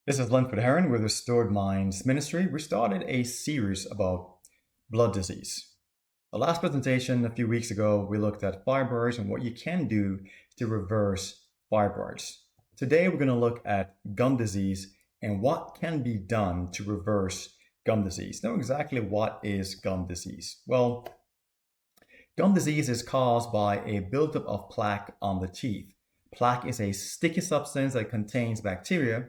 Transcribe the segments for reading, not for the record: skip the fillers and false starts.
This is Linford Heron with Restored Minds Ministry. We started a series about blood disease. The last presentation a few weeks ago, we looked at fibroids and what you can do to reverse fibroids. Today, we're going to look at gum disease and what can be done to reverse gum disease. Now, exactly what is gum disease? Well, gum disease is caused by a buildup of plaque on the teeth. Plaque is a sticky substance that contains bacteria.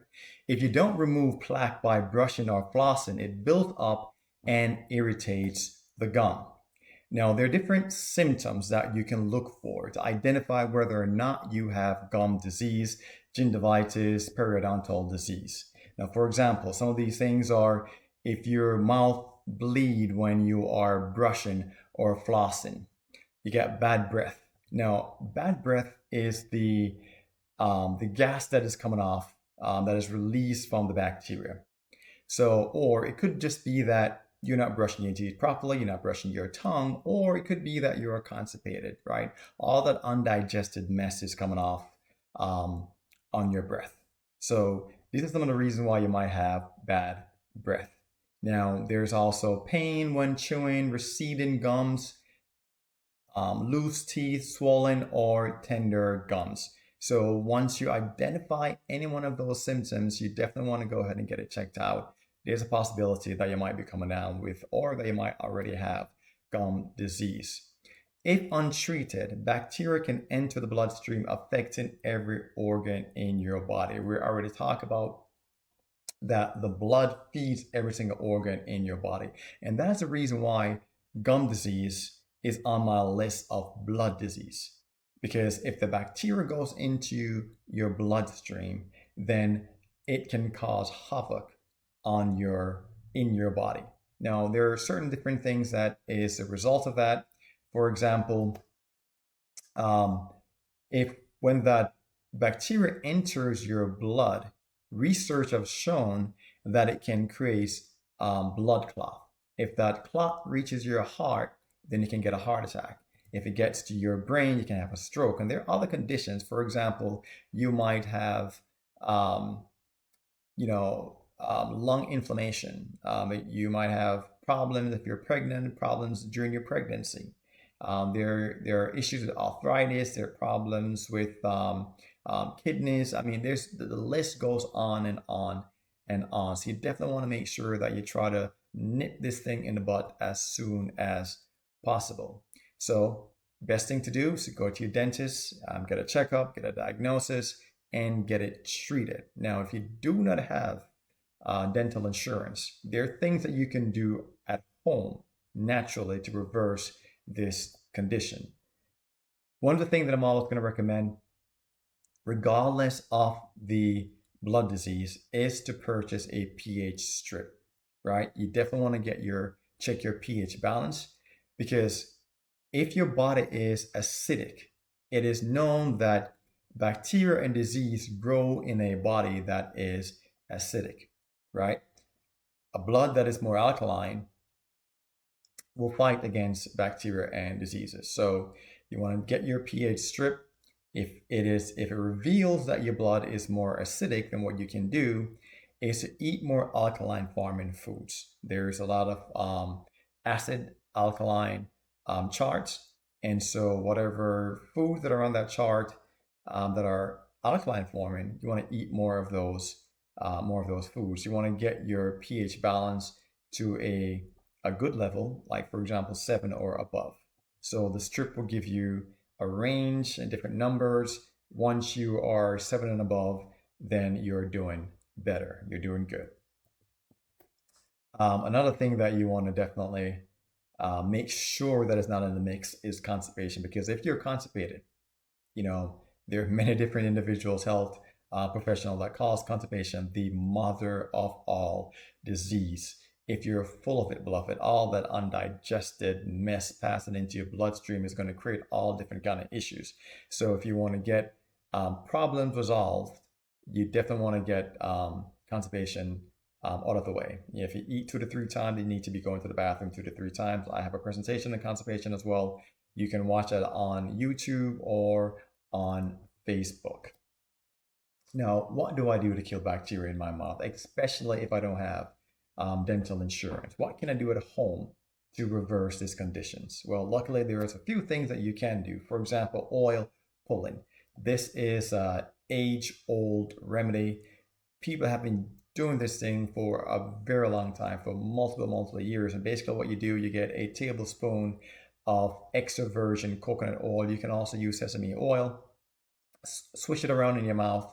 If you don't remove plaque by brushing or flossing, it builds up and irritates the gum. Now, there are different symptoms that you can look for to identify whether or not you have gum disease, gingivitis, periodontal disease. Now, for example, some of these things are if your mouth bleed when you are brushing or flossing. You get bad breath. Now, bad breath is the gas that is coming off that is released from the bacteria. So, or it could just be that you're not brushing your teeth properly, you're not brushing your tongue, or it could be that you're constipated, right? All that undigested mess is coming off on your breath. So, these are some of the reasons why you might have bad breath. Now, there's also pain when chewing, receding gums, loose teeth, swollen, or tender gums. So once you identify any one of those symptoms, you definitely want to go ahead and get it checked out. There's a possibility that you might be coming down with, or that you might already have gum disease. If untreated, bacteria can enter the bloodstream, affecting every organ in your body. We already talked about that the blood feeds every single organ in your body. And that's the reason why gum disease is on my list of blood disease. Because if the bacteria goes into your bloodstream, then it can cause havoc on in your body. Now, there are certain different things that is a result of that. For example, if when that bacteria enters your blood, research has shown that it can create blood clot. If that clot reaches your heart, then you can get a heart attack. If it gets to your brain, you can have a stroke. And there are other conditions. For example, you might have, lung inflammation. You might have problems if you're pregnant, problems during your pregnancy. There are issues with arthritis. There are problems with kidneys. I mean, the list goes on and on and on. So you definitely want to make sure that you try to nip this thing in the bud as soon as possible. So best thing to do is to go to your dentist, get a checkup, get a diagnosis, and get it treated. Now, if you do not have dental insurance, there are things that you can do at home naturally to reverse this condition. One of the things that I'm always going to recommend, regardless of the blood disease, is to purchase a pH strip, right? You definitely want to check your pH balance, because if your body is acidic, it is known that bacteria and disease grow in a body that is acidic, right? A blood that is more alkaline will fight against bacteria and diseases. So you want to get your pH strip. If it reveals that your blood is more acidic, then what you can do is to eat more alkaline forming foods. There's a lot of acid alkaline charts, and so whatever foods that are on that chart that are alkaline forming, you want to eat more of those foods. You want to get your pH balance to a good level, like for example 7 or above. So the strip will give you a range and different numbers. Once you are 7 and above, then you're doing better. You're doing good. Another thing that you want to definitely make sure that it's not in the mix is constipation, because if you're constipated, there are many different individuals, health professionals, that cause constipation the mother of all disease. If you're full of it, beloved, all that undigested mess passing into your bloodstream is going to create all different kind of issues. So if you want to get problems resolved, you definitely want to get constipation out of the way. If you eat 2 to 3 times, you need to be going to the bathroom 2 to 3 times. I have a presentation on constipation as well. You can watch it on YouTube or on Facebook. Now, what do I do to kill bacteria in my mouth, especially if I don't have dental insurance? What can I do at home to reverse these conditions? Well, luckily, there's a few things that you can do. For example, oil pulling. This is an age-old remedy. People have been doing this thing for a very long time, for multiple years. And basically, what you do, you get a tablespoon of extra virgin coconut oil. You can also use sesame oil. Swish it around in your mouth,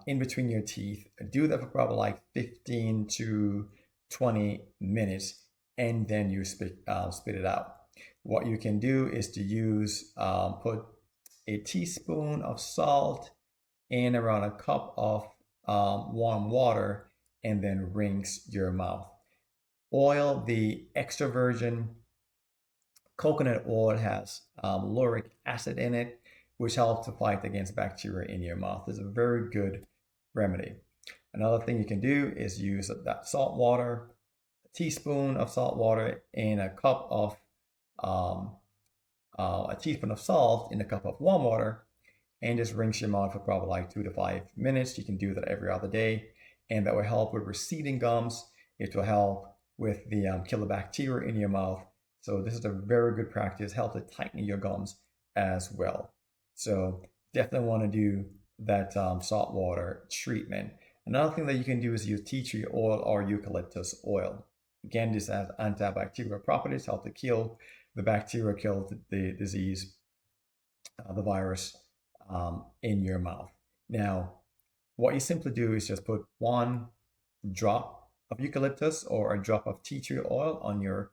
in between your teeth. Do that for probably like 15 to 20 minutes, and then you spit it out. What you can do is to use, put a teaspoon of salt in around a cup of warm water, and then rinse your mouth. Oil, the extra virgin coconut oil has lauric acid in it, which helps to fight against bacteria in your mouth. It's a very good remedy. Another thing you can do is use that salt water, a teaspoon of salt water in a cup of a teaspoon of salt in a cup of warm water, and just rinse your mouth for probably like 2 to 5 minutes. You can do that every other day, and that will help with receding gums. It will help with the kill the bacteria in your mouth. So this is a very good practice, help to tighten your gums as well. So definitely want to do that salt water treatment. Another thing that you can do is use tea tree oil or eucalyptus oil. Again, this has antibacterial properties, help to kill the bacteria, kill the disease, the virus in your mouth. Now, what you simply do is just put 1 drop of eucalyptus or a drop of tea tree oil on your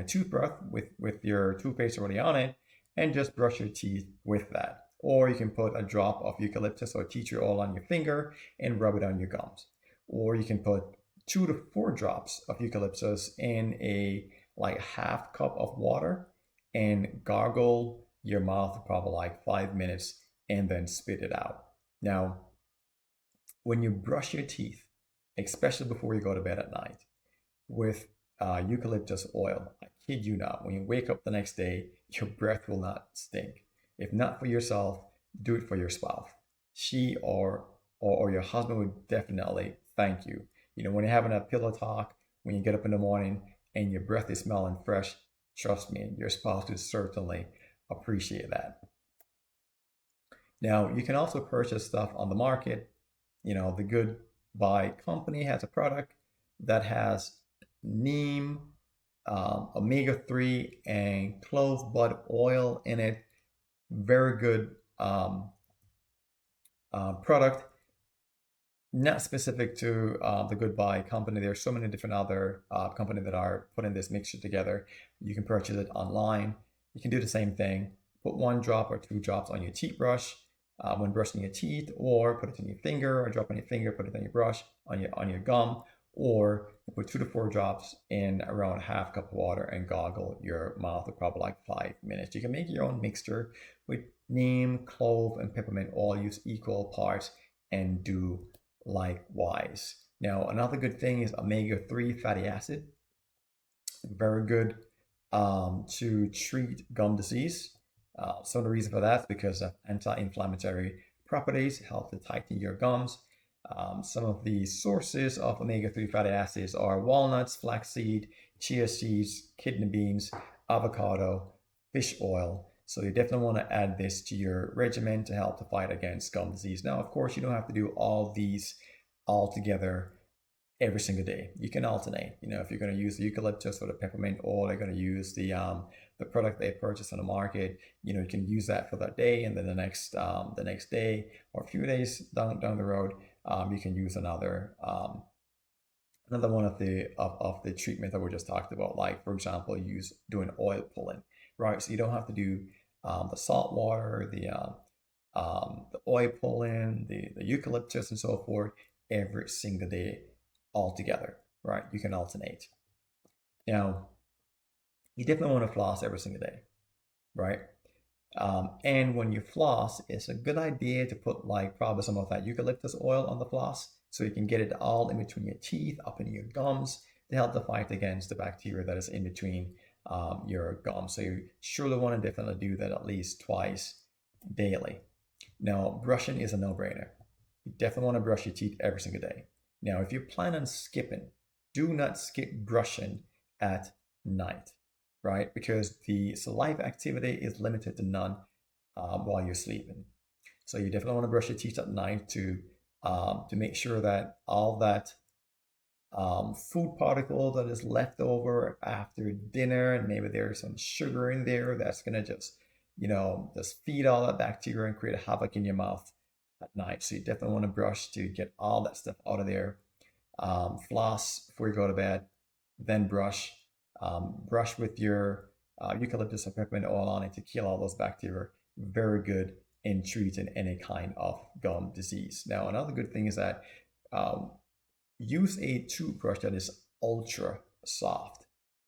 toothbrush with your toothpaste already on it, and just brush your teeth with that. Or you can put a drop of eucalyptus or tea tree oil on your finger and rub it on your gums. Or you can put 2 to 4 drops of eucalyptus in a like half cup of water and gargle your mouth for probably like 5 minutes, and then spit it out. Now, when you brush your teeth, especially before you go to bed at night, with eucalyptus oil, I kid you not, when you wake up the next day, your breath will not stink. If not for yourself, do it for your spouse. She or your husband would definitely thank you. You know, when you're having a pillow talk, when you get up in the morning and your breath is smelling fresh, trust me, your spouse would certainly appreciate that. Now, you can also purchase stuff on the market. You know, the Goodbye company has a product that has neem, omega-3, and clove bud oil in it. Very good product. Not specific to the Goodbye company. There's so many different other companies that are putting this mixture together. You can purchase it online. You can do the same thing. Put 1 drop or 2 drops on your teeth brush when brushing your teeth, or put it in your finger, or drop on your finger, put it on your brush, on your gum, or put 2 to 4 drops in around half cup of water and gargle your mouth for probably like 5 minutes. You can make your own mixture with neem, clove, and peppermint oil. Use equal parts and do likewise. Now, another good thing is omega-3 fatty acid. Very good to treat gum disease. Some of the reason for that is because of anti-inflammatory properties, help to tighten your gums. Some of the sources of omega-3 fatty acids are walnuts, flaxseed, chia seeds, kidney beans, avocado, fish oil. So you definitely want to add this to your regimen to help to fight against gum disease. Now, of course, you don't have to do all these all together every single day. You can alternate. You know, if you're going to use the eucalyptus or the peppermint oil, you're going to use the product they purchase on the market. You know, you can use that for that day, and then the next day or a few days down the road, you can use another one of the treatment that we just talked about. Like, for example, doing oil pulling, right? So you don't have to do the salt water, the oil pulling, the eucalyptus, and so forth every single day all together, right? You can alternate. Now, you definitely want to floss every single day, right? And when you floss, it's a good idea to put like probably some of that eucalyptus oil on the floss, so you can get it all in between your teeth, up in your gums, to help to fight against the bacteria that is in between your gums. So you surely want to definitely do that at least twice daily. Now, brushing is a no-brainer. You definitely want to brush your teeth every single day. Now, if you plan on skipping, do not skip brushing at night, right? Because the saliva activity is limited to none while you're sleeping. So you definitely want to brush your teeth at night to make sure that all that food particle that is left over after dinner, and maybe there's some sugar in there that's gonna just, just feed all that bacteria and create a havoc in your mouth at night. So you definitely want to brush to get all that stuff out of there. Floss before you go to bed, then brush. Brush with your eucalyptus or peppermint oil on it to kill all those bacteria. Very good in treating any kind of gum disease. Now, another good thing is that um, use a toothbrush that is ultra soft.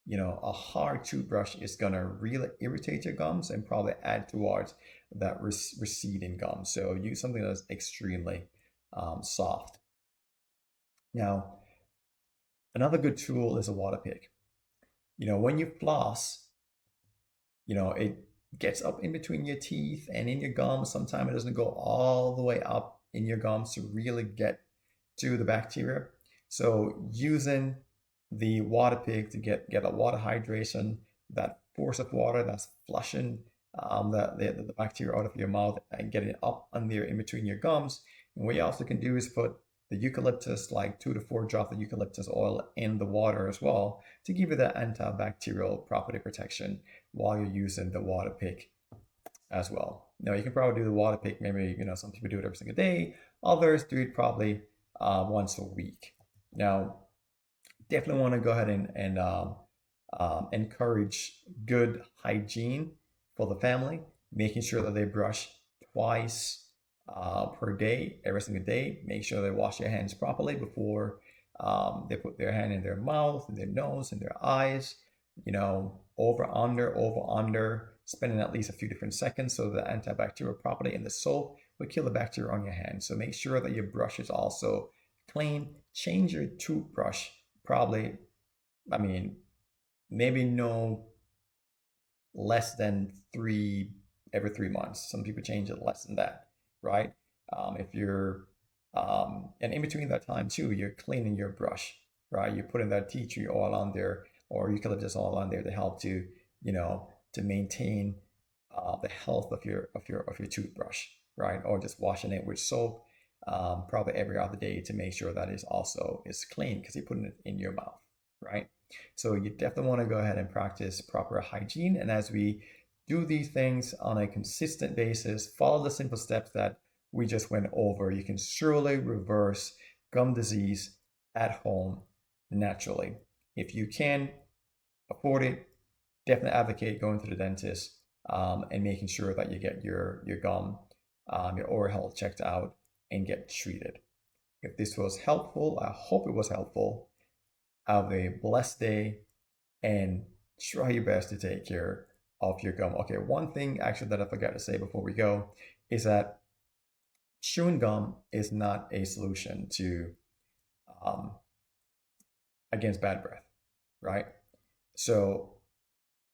A hard toothbrush is gonna really irritate your gums and probably add towards that receding gum. So use something that's extremely soft. Now, another good tool is a water pick. When you floss, it gets up in between your teeth and in your gums. Sometimes it doesn't go all the way up in your gums to really get to the bacteria. So using the water pick to get a water hydration, that force of water that's flushing the bacteria out of your mouth and getting it up on there in between your gums. And what you also can do is put the eucalyptus, like 2 to 4 drops of eucalyptus oil in the water as well to give you that antibacterial property protection while you're using the water pick as well. Now you can probably do the water pick, maybe, some people do it every single day. Others do it probably once a week. Now, definitely want to go ahead and encourage good hygiene for the family, making sure that they brush twice per day, every single day. Make sure they wash their hands properly before they put their hand in their mouth, in their nose, in their eyes. Over, under, spending at least a few different seconds so the antibacterial property in the soap will kill the bacteria on your hands. So make sure that your brush is also clean. Change your toothbrush probably, maybe no less than every 3 months. Some people change it less than that, right? If you're, and in between that time too, you're cleaning your brush, right? You're putting that tea tree oil on there or eucalyptus oil on there to help to maintain the health of your toothbrush, right? Or just washing it with soap probably every other day to make sure that is clean because you're putting it in your mouth, right? So you definitely want to go ahead and practice proper hygiene. And as we do these things on a consistent basis, follow the simple steps that we just went over, you can surely reverse gum disease at home naturally. If you can afford it, definitely advocate going to the dentist and making sure that you get your gum, your oral health checked out and get treated. If this was helpful, I hope it was helpful. Have a blessed day and try your best to take care of your gum. Okay, one thing actually that I forgot to say before we go is that chewing gum is not a solution to against bad breath, right? So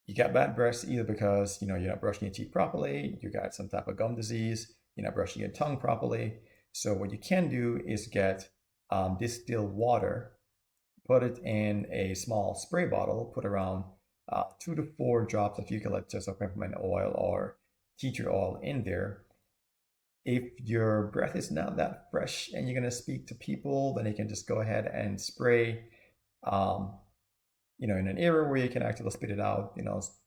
you got bad breath either because you're not brushing your teeth properly, you got some type of gum disease, you're not brushing your tongue properly. So what you can do is get distilled water, put it in a small spray bottle, put around 2 to 4 drops of eucalyptus or peppermint oil or tea tree oil in there. If your breath is not that fresh and you're going to speak to people, then you can just go ahead and spray, in an area where you can actually spit it out,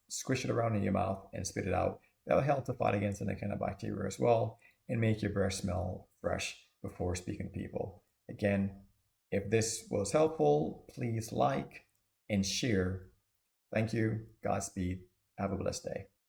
squish it around in your mouth and spit it out. That'll help to fight against any kind of bacteria as well and make your breath smell fresh before speaking to people. Again, if this was helpful, please like and share. Thank you. Godspeed. Have a blessed day.